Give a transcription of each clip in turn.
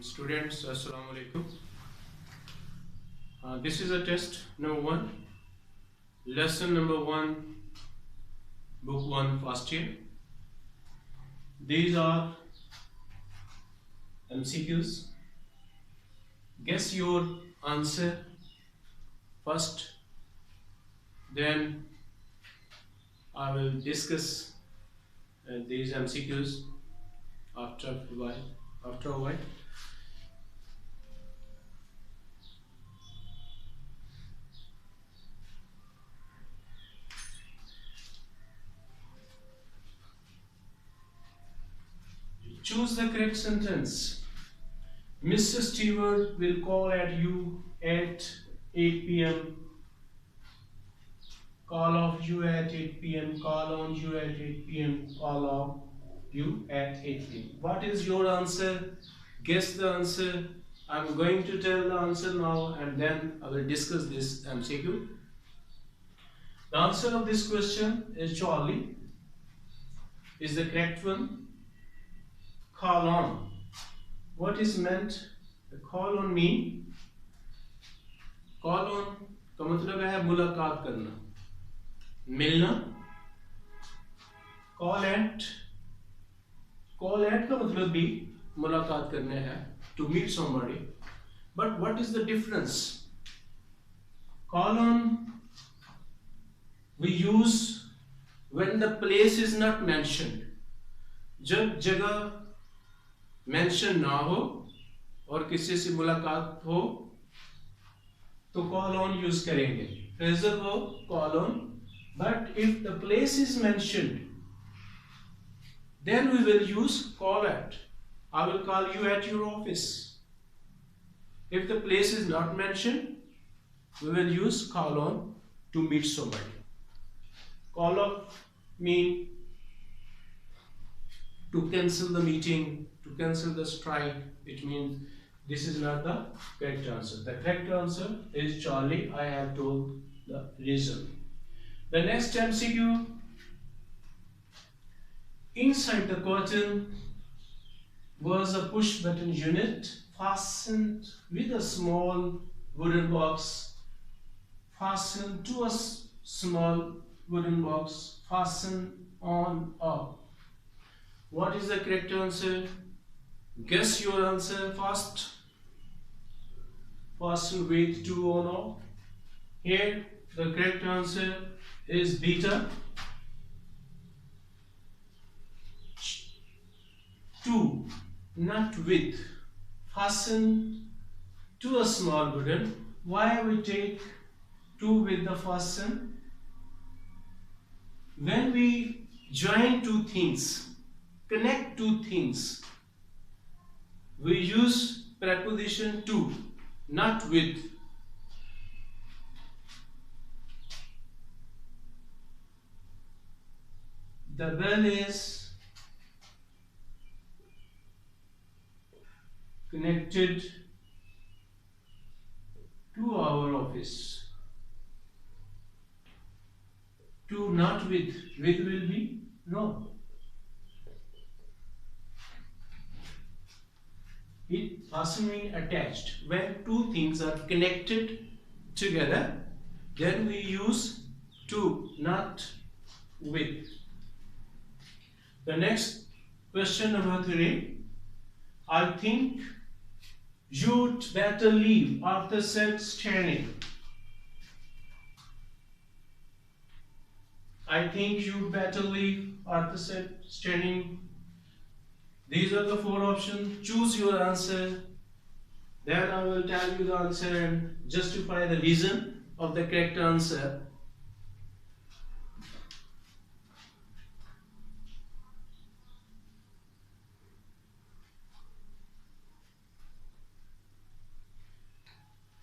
Students, Assalamu alaikum. This is a test number one, lesson number one, book one, first year. These are MCQs. Guess your answer first, then I will discuss these MCQs after a while. Choose the correct sentence. Mr. Stewart will call at you at 8 p.m. Call of you at 8 p.m. Call on you at 8 p.m. Call of you at 8 p.m. What is your answer? Guess the answer. I'm going to tell the answer now and then I will discuss this MCQ. The answer of this question is Charlie. Is the correct one. Call on. What is meant? Call on mean? Call on का मतलब है मुलाकात करना, मिलना. Call at का मतलब भी मुलाकात करने है, to meet somebody. But what is the difference? Call on we use when the place is not mentioned. जब जगह मेंशन ना हो और किसी से मुलाकात हो तो कॉल ऑन यूज करेंगे, phrasal verb call on. But if the place is mentioned then we will use call at. I will call you at your office. If the place is not mentioned we will use call on to meet somebody. Call off mean to cancel the meeting, to cancel the strike. It means this is not the correct answer. The correct answer is Charlie. I have told the reason. The next MCQ. Inside the curtain was a push button unit fastened with a small wooden box. Fastened to a small wooden box. Fastened on up. What is the correct answer? Guess your answer first. Fasten with to on off. Here the correct answer is beta. To, not with. Fasten to a small wooden. Why we take to with the fasten? When we join two things, connect two things, we use preposition to, not with. The bell is connected to our office. To, not with. With will be wrong. It fastening attached. When two things are connected together, then we use to, not with. The next question number 3. I think you'd better leave, Arthur said, standing. I think you'd better leave, Arthur said, standing. These are the 4 options. Choose your answer. Then I will tell you the answer and justify the reason of the correct answer.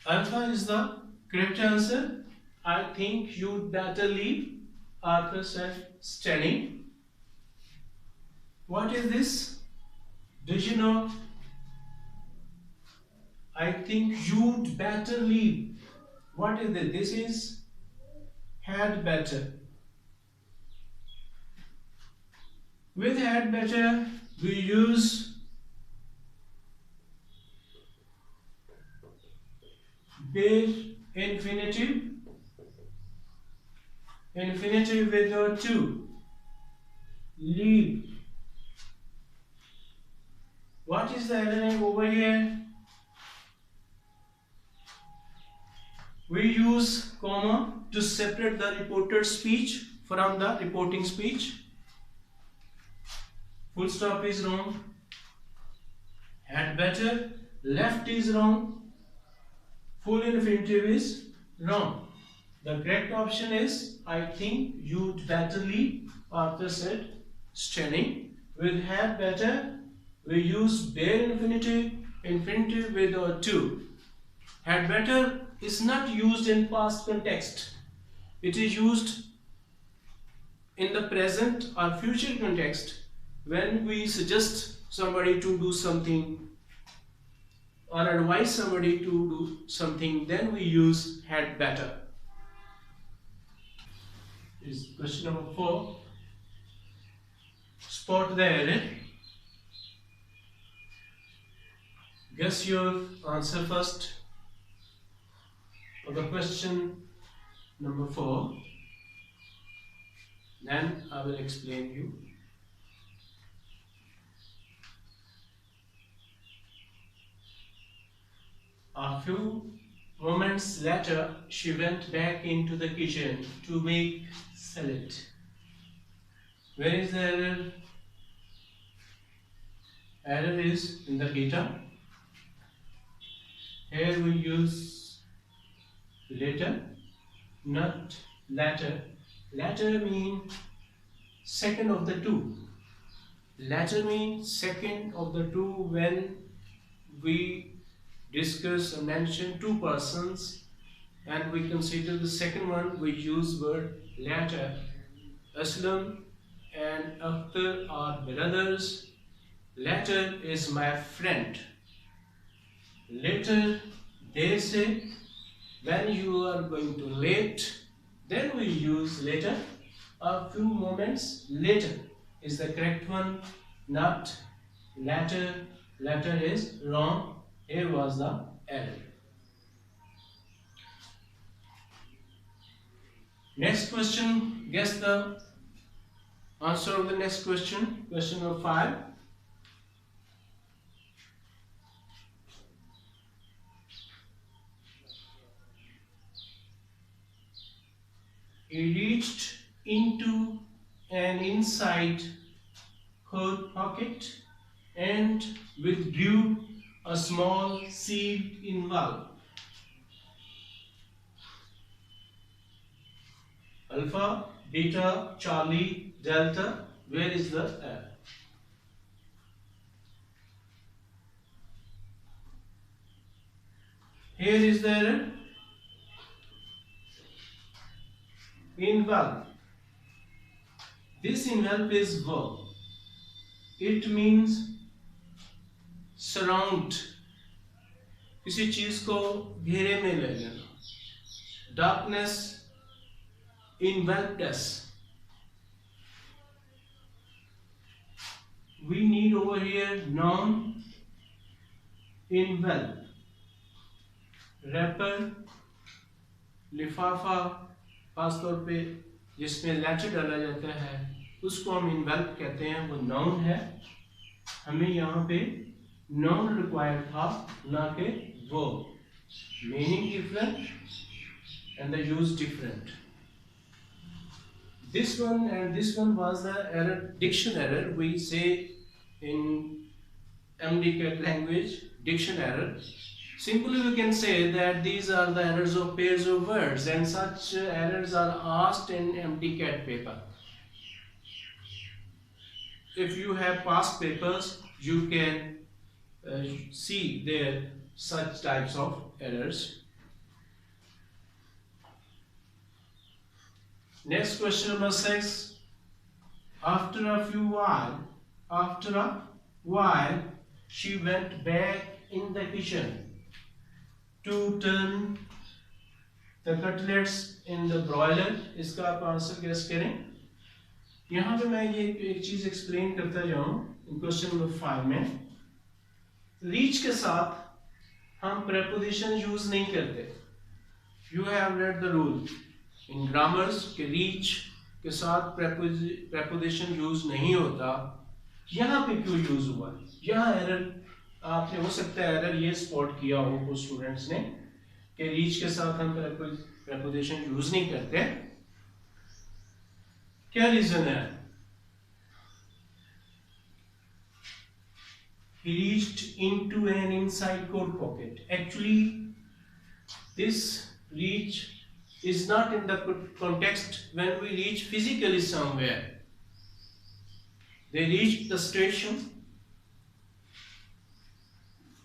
Alpha is the correct answer. I think you'd better leave, Arthur said, standing. What is this? Did you know? I think you'd better leave. What is this? This is had better. With had better, we use bare infinitive, infinitive with to, leave. What is the error over here? We use comma to separate the reported speech from the reporting speech. Full stop is wrong. Had better, left is wrong. Full infinitive is wrong. The correct option is, I think you'd better leave. After said studying, with had better, we use bare infinitive, infinitive with or to. Had better is not used in past context. It is used in the present or future context when we suggest somebody to do something or advise somebody to do something, then we use had better. Is question number 4. Spot the error. Guess your answer first for the question number 4. Then I will explain you. A few moments later, she went back into the kitchen to make salad. Where is the error? Error is in the data. Here we use later, not latter. Latter means second of the two. Latter means second of the two when we discuss or mention two persons and we consider the second one, we use word latter. Aslam and Akhtar are brothers. Latter is my friend. Later they say, when you are going to late, then we use later. A few moments later is the correct one, not latter. Latter is wrong. Here was the error. Next question, guess the answer of the next question. Question number 5. He reached into an inside coat pocket and withdrew a small seed envelope. Alpha, Beta, Charlie, Delta. Where is the error? Here is the error. Envelope. This envelope is verb. It means surround. किसी चीज को घेरे में ले लेना. Darkness enveloped us. We need over here noun envelope. Wrapper, लिफाफा, खासतौर पे जिसमें लेटर डाला जाता है उसको हम इन्वेल्प कहते हैं. वो नाउन है. हमें यहाँ पे नाउन रिक्वायर्ड था, ना कि verb. Meaning different and the use different. This one and this one was the error, diction error. We say in MDCAT language, diction error. Simply we can say that these are the errors of pairs of words, and such errors are asked in MDCAT paper. If you have past papers, you can see there such types of errors. Next question number 6. After a while, she went back in the kitchen to turn the cutlets in the broiler. इसका आप answer guess करें. यहाँ पे मैं ये एक चीज explain करता जाऊँ. क्वेश्चन नंबर 5 में रीच के साथ हम preposition यूज नहीं करते. You have read the rule in grammars के reach के साथ preposition यूज नहीं होता. यहाँ पे क्यों यूज हुआ? यहाँ एरर आपने हो सकता है एरर ये स्पॉट किया हो कुछ स्टूडेंट्स ने कि रीच के साथ हम preposition यूज नहीं करते. क्या रीजन है? He reached into an inside coat pocket. Actually, this reach is not in the context when we reach physically somewhere. They reached the station.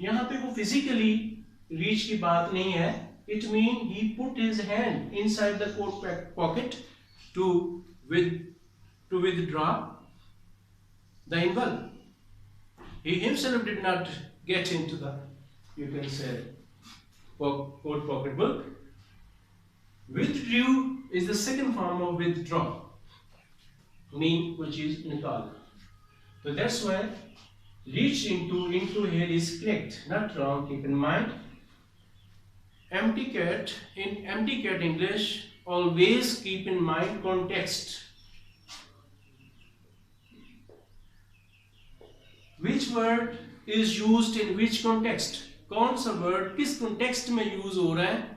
यहाँ पे वो physically reach की बात नहीं है. It means he put his hand inside the coat pocket to withdraw the envelope. He himself did not get into the, you can say, coat pocketbook. Withdrew is the second form of withdraw, mean which is nikal. So that's why reach into here is correct, not wrong. Keep in mind. Empty cat, in empty cat English, always keep in mind context. Which word is used in which context? कौन सा word किस context में use हो रहा है,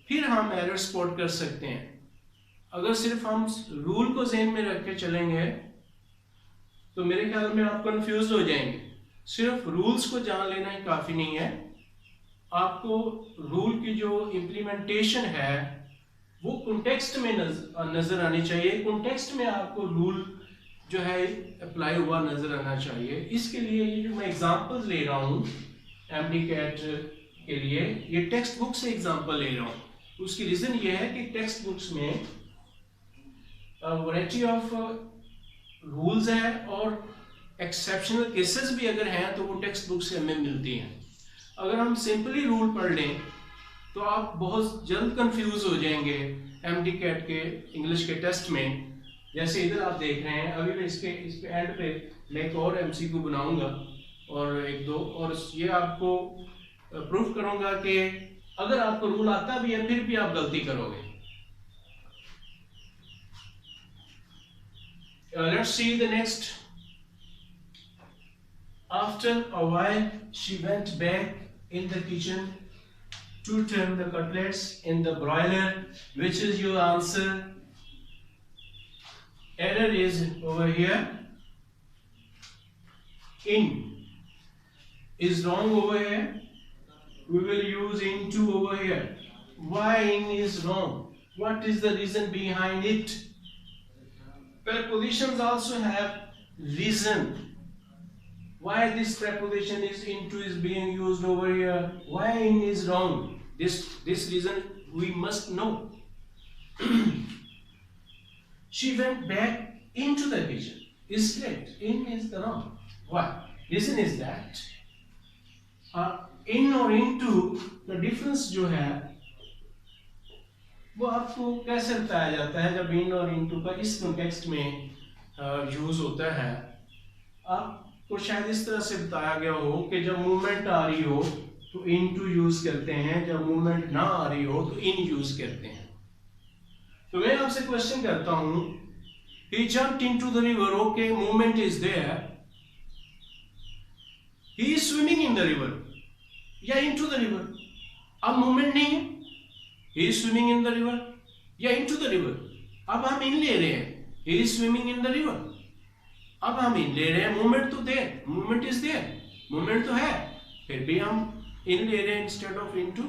फिर हम error spot कर सकते हैं. अगर सिर्फ हम rule को ज़हन में रख के चलेंगे तो मेरे ख्याल में आप confused हो जाएंगे. सिर्फ rules को जान लेना ही काफ़ी नहीं है. आपको rule की जो implementation है वो context में नजर आनी चाहिए. context में आपको rule जो है अप्लाई हुआ नजर आना चाहिए. इसके लिए ये जो मैं एग्जांपल्स ले रहा हूँ एम्प्टी कैट के लिए, ये टेक्स्ट बुक से एग्जांपल ले रहा हूँ. उसकी रीजन ये है कि टेक्स्ट बुक्स में वैरायटी ऑफ रूल्स है और एक्सेप्शनल केसेस भी अगर हैं तो वो टेक्स्ट बुक से हमें मिलती हैं. अगर हम सिंपली रूल पढ़ लें तो आप बहुत जल्द कंफ्यूज हो जाएंगे एम्प्टी कैट के इंग्लिश के टेस्ट में. जैसे इधर आप देख रहे हैं, अभी मैं इस पे एंड पे मैं एक और एमसीक्यू बनाऊंगा और एक दो, और ये आपको प्रूफ करूंगा कि अगर आपको रूल आता भी है फिर भी आप गलती करोगे. Let's see the next. After a while, she went back in the kitchen to turn the cutlets in the broiler. Which is your answer? Error is over here. In is wrong over here. We will use into over here. Why in is wrong? What is the reason behind it? Prepositions also have reason. Why this preposition is into is being used over here? Why in is wrong? This reason we must know. She went back into the kitchen. Is correct. In is the wrong. Why? Reason is that in और into the difference जो है वो आपको कैसे बताया जाता है जब in और into का इस context में यूज होता है. आपको शायद इस तरह से बताया गया हो कि जब मूवमेंट आ रही हो तो into यूज करते हैं, जब मूवमेंट ना आ रही हो तो in यूज करते हैं. तो मैं आपसे क्वेश्चन करता हूं, he jumped into the river. Okay, movement is there. He is swimming in the river या into the river. अब मूवमेंट नहीं है. He is swimming in the river या into the river. अब हम इन ले रहे हैं. He is swimming in the river. अब हम इन ले रहे हैं. मूवमेंट तो there, movement is there, movement तो है, फिर भी हम इन ले रहे हैं इंस्टेड ऑफ into.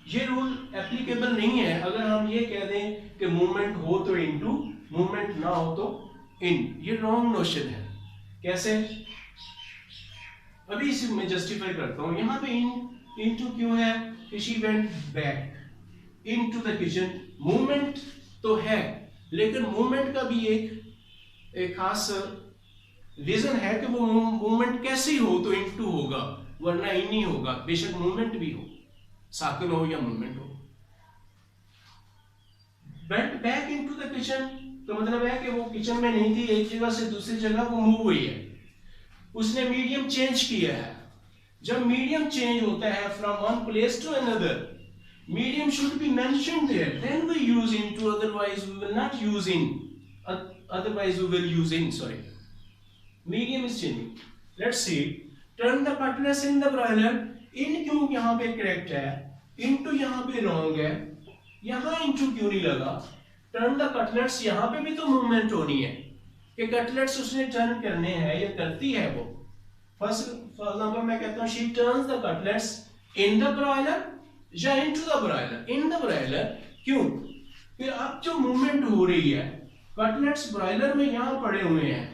ये रूल एप्लीकेबल नहीं है अगर हम ये कह दें कि मूवमेंट हो तो इनटू, मूवमेंट ना हो तो इन. ये रॉन्ग नोशन है. कैसे? अभी इसे मैं जस्टिफाई करता हूं. यहाँ पे इनटू क्यों है? She went back into the kitchen. Movement तो है लेकिन मूवमेंट का भी एक खास रीजन है कि वो मूवमेंट कैसे हो तो इनटू होगा, वरना इन ही होगा. बेशक मूवमेंट भी हो, साइकिल हो या मूवमेंट हो. went back into the kitchen तो मतलब है कि वो किचन में नहीं थी, एक जगह से दूसरी जगह वो मूव हुई है. उसने मीडियम चेंज किया है. जब मीडियम चेंज होता है from one place to another, medium should be mentioned there, then we use into, otherwise we will not use in, otherwise we will use in, sorry. Medium is changing. Let's see, turn the cutlass in the broiler. In क्यों यहाँ पे correct है, into यहाँ पे wrong है, यहाँ into क्यों नहीं लगा? Turn the cutlets यहाँ पे भी तो movement होनी है कि cutlets उसने turn करने हैं या करती है वो. First for example मैं कहता हूँ she turns the cutlets in the broiler या into the broiler. In the broiler क्यों? फिर अब जो मूवमेंट हो रही है, कटलेट्स ब्रॉयलर में यहां पड़े हुए हैं,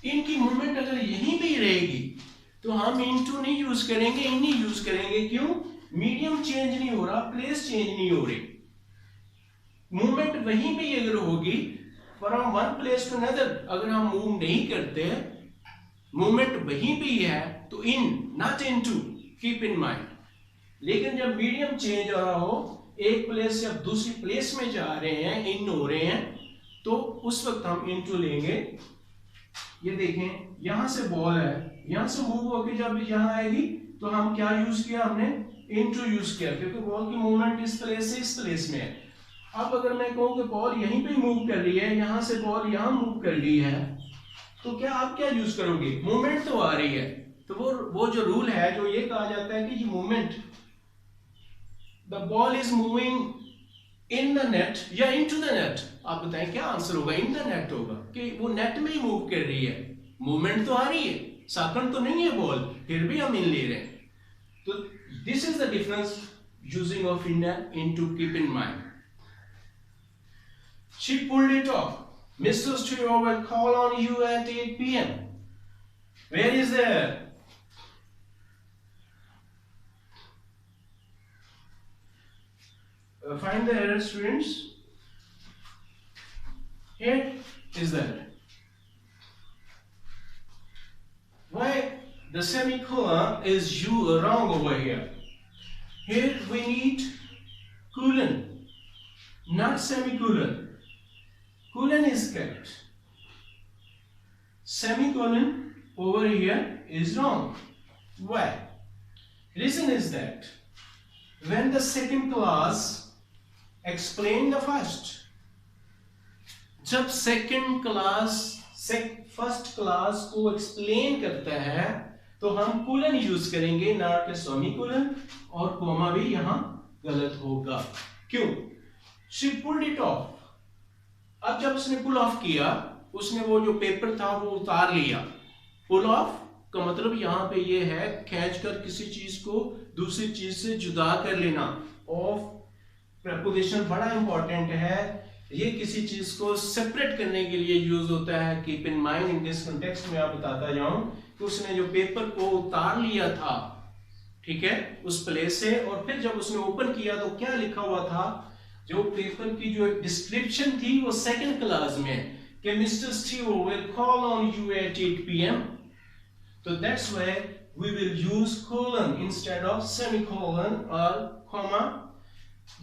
इनकी मूवमेंट अगर यहीं पे रहेगी तो हम into नहीं यूज करेंगे, इन ही यूज करेंगे. क्यों? मीडियम चेंज नहीं हो रहा, प्लेस चेंज नहीं हो रही, मूवमेंट वहीं पे अगर होगी from one place to another, अगर हम मूव नहीं करते, मूवमेंट वहीं पे ही है, तो in not into, keep in mind. लेकिन जब मीडियम चेंज हो रहा हो, एक प्लेस से अब दूसरी प्लेस में जा रहे हैं, इन हो रहे हैं, तो उस वक्त हम इनटू लेंगे. ये देखें यहां से बॉल है, यहां से मूव होकर जब यहां आएगी तो हम क्या यूज किया, हमने इनटू यूज किया, क्योंकि बॉल की मूवमेंट इस प्लेस से इस प्लेस में है. अब अगर मैं कहूं कि बॉल यहीं पे मूव कर रही है, यहां से बॉल यहां मूव कर रही है, तो क्या आप क्या यूज करोगे? मूवमेंट तो आ रही है, तो वो जो रूल है, जो ये कहा जाता है कि ये movement, the ball is moving in the net या इनटू द नेट. आप बताएं क्या आंसर होगा? इन द नेट होगा, कि वो नेट में ही मूव कर रही है, मूवमेंट तो आ रही है, साकन तो नहीं है बॉल, फिर भी हम इन ले रहे हैं. तो this is the difference using of in into, keep in mind. She pulled it off. Mr. Stewart will call on you at 8 p.m. Where is there? Find the error, students. Here is the error. Why the semicolon is wrong over here? Here we need colon, not semicolon. Colon is correct. Semicolon over here is wrong. Why? Reason is that when the second clause explain the first, जब second clause first clause को explain करता है तो हम colon use करेंगे, ना कि semicolon, और कोमा भी यहां गलत होगा. क्यों? She pulled it off. अब जब उसने पुल ऑफ किया, उसने वो जो पेपर था वो उतार लिया. पुल ऑफ का मतलब यहां पे ये है खींचकर किसी चीज को दूसरी चीज से जुदा कर लेना. ऑफ प्रपोजिशन बड़ा इंपॉर्टेंट है, ये किसी चीज को सेपरेट करने के लिए यूज होता है. Keep in mind in this context में आप बताता जाऊं कि उसने जो पेपर को उतार लिया था, ठीक है, उस प्लेस से, और फिर जब उसने ओपन किया तो क्या लिखा हुआ था, जो पेपर की जो डिस्क्रिप्शन थी वो सेकंड क्लास में, कि Mister Steve will call on you at 8 p.m. तो that's why we will use colon instead of semicolon or comma,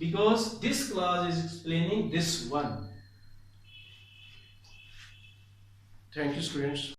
because this clause is explaining this one. Thank you, students.